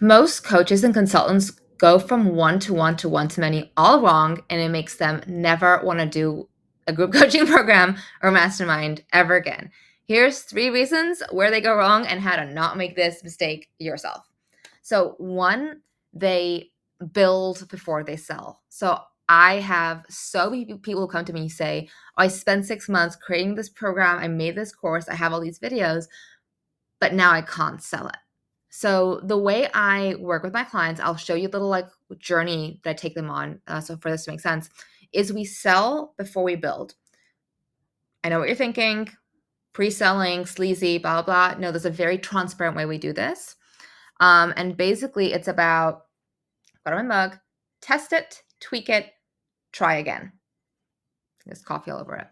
Most coaches and consultants go from one to one to one to many all wrong, and it makes them never want to do a group coaching program or mastermind ever again. Here's 3 reasons where they go wrong and how to not make this mistake yourself. So, one, they build before they sell. So, I have so many people who come to me and say, I spent 6 months creating this program, I made this course, I have all these videos, but now I can't sell it. So the way I work with my clients, I'll show you a little like journey that I take them on. So for this to make sense, is we sell before we build. I know what you're thinking, pre-selling, sleazy, blah, blah, blah. No, there's a very transparent way we do this. And basically it's about, got on my mug, test it, tweak it, try again. There's coffee all over it.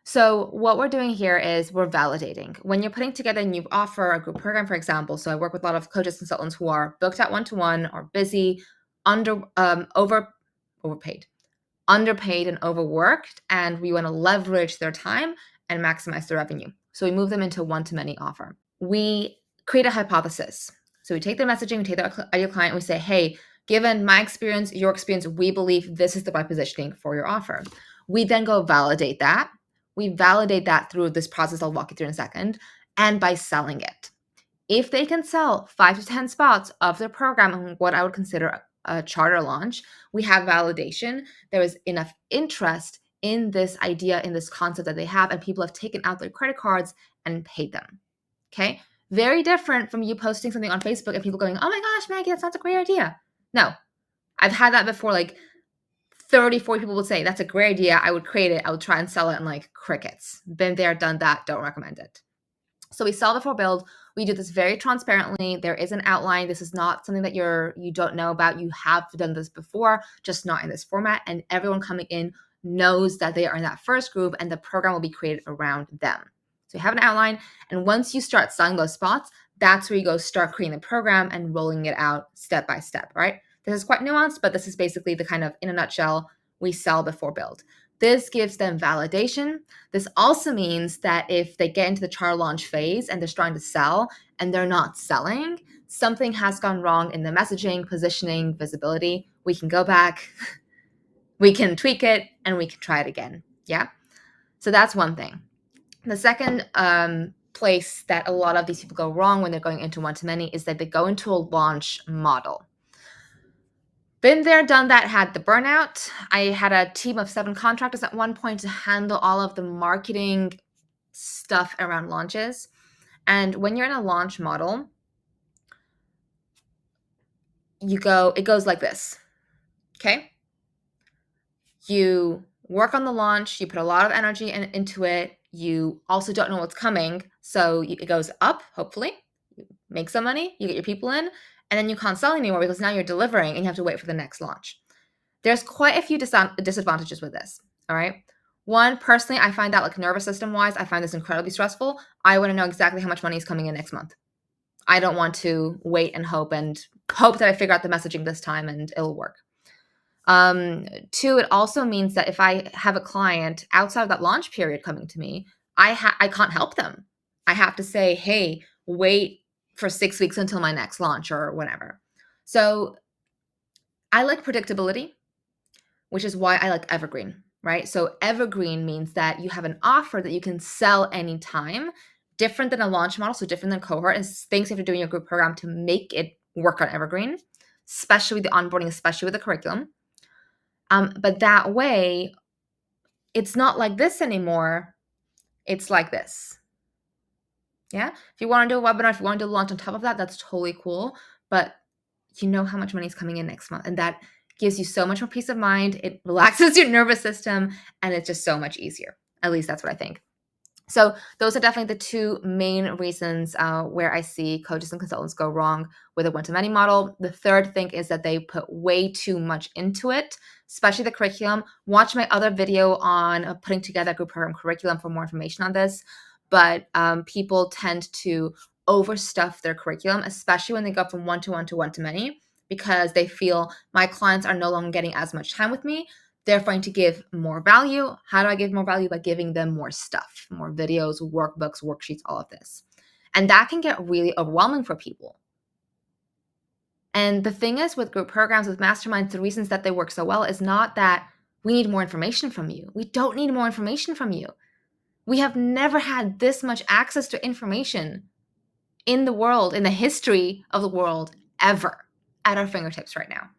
So what we're doing here is we're validating. When you're putting together a new offer, a group program, for example, so I work with a lot of coaches, consultants who are booked at one-to-one or busy, overpaid, underpaid and overworked, and we want to leverage their time and maximize their revenue. So we move them into one-to-many offer. We create a hypothesis. So we take their messaging, we take their ideal client, and we say, hey, given my experience, your experience, we believe this is the right positioning for your offer. We then go validate that. We validate that through this process I'll walk you through in a second, and by selling it. If they can sell 5 to 10 spots of their program, what I would consider a charter launch, we have validation. There is enough interest in this idea, in this concept that they have, and people have taken out their credit cards and paid them. Okay? Very different from you posting something on Facebook and people going, oh my gosh, Maggie, that sounds a great idea. No, I've had that before. Like 30, 40 people would say, that's a great idea. I would create it. I would try and sell it, and like crickets. Been there, done that. Don't recommend it. So we sell before build. We do this very transparently. There is an outline. This is not something that you don't know about. You have done this before, just not in this format. And everyone coming in knows that they are in that first group, and the program will be created around them. So you have an outline. And once you start selling those spots, that's where you go start creating the program and rolling it out step by step, right? This is quite nuanced, but this is basically the kind of, in a nutshell, we sell before build. This gives them validation. This also means that if they get into the charter launch phase and they're starting to sell and they're not selling, something has gone wrong in the messaging, positioning, visibility. We can go back, we can tweak it, and we can try it again. Yeah. So that's one thing. The second place that a lot of these people go wrong when they're going into one-to-many is that they go into a launch model. Been there, done that, had the burnout. I had a team of 7 contractors at one point to handle all of the marketing stuff around launches. And when you're in a launch model, it goes like this. Okay? You work on the launch, you put a lot of energy into it. You also don't know what's coming. So it goes up, hopefully. You make some money, you get your people in, and then you can't sell anymore because now you're delivering and you have to wait for the next launch. There's quite a few disadvantages with this, all right? One, personally, I find that like nervous system-wise, I find this incredibly stressful. I want to know exactly how much money is coming in next month. I don't want to wait and hope that I figure out the messaging this time and it'll work. 2, it also means that if I have a client outside of that launch period coming to me, I can't help them. I have to say, hey, wait for 6 weeks until my next launch or whatever. So I like predictability, which is why I like Evergreen, right? So Evergreen means that you have an offer that you can sell anytime, different than a launch model, so different than cohort, and things you have to do in your group program to make it work on Evergreen, especially with the onboarding, especially with the curriculum. But that way, it's not like this anymore. It's like this. Yeah. If you want to do a webinar, if you want to do a launch on top of that, that's totally cool. But you know how much money is coming in next month. And that gives you so much more peace of mind. It relaxes your nervous system, and it's just so much easier. At least that's what I think. So those are definitely the 2 main reasons where I see coaches and consultants go wrong with a one-to-many model. The third thing is that they put way too much into it, especially the curriculum. Watch my other video on putting together a group program curriculum for more information on this. But people tend to overstuff their curriculum, especially when they go from one-to-one to one-to-many, because they feel my clients are no longer getting as much time with me. They're going to give more value. How do I give more value? By giving them more stuff, more videos, workbooks, worksheets, all of this. And that can get really overwhelming for people. And the thing is with group programs, with masterminds, the reasons that they work so well is not that we need more information from you. We don't need more information from you. We have never had this much access to information in the world, in the history of the world, ever at our fingertips right now.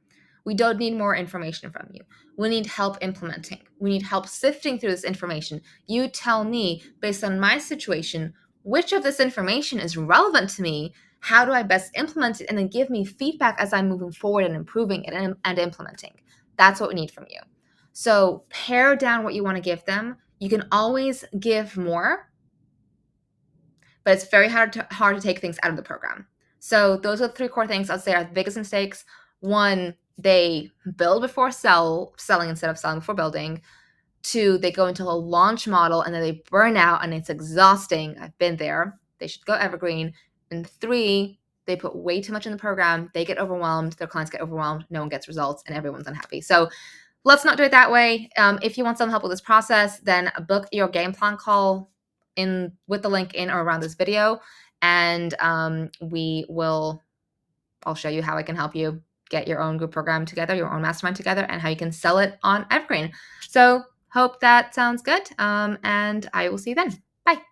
We don't need more information from you. We need help implementing. We need help sifting through this information. You tell me, based on my situation, which of this information is relevant to me. How do I best implement it? And then give me feedback as I'm moving forward and improving it and implementing. That's what we need from you. So pare down what you want to give them. You can always give more, but it's very hard to take things out of the program. So those are the 3 core things I'd say are the biggest mistakes. 1, they build before selling instead of selling before building. 2, they go into a launch model and then they burn out and it's exhausting. I've been there. They should go evergreen. And 3, they put way too much in the program. They get overwhelmed. Their clients get overwhelmed. No one gets results and everyone's unhappy. So let's not do it that way. If you want some help with this process, then book your game plan call in with the link in or around this video, and I'll show you how I can help you get your own group program together, your own mastermind together, and how you can sell it on Evergreen. So hope that sounds good, and I will see you then. Bye.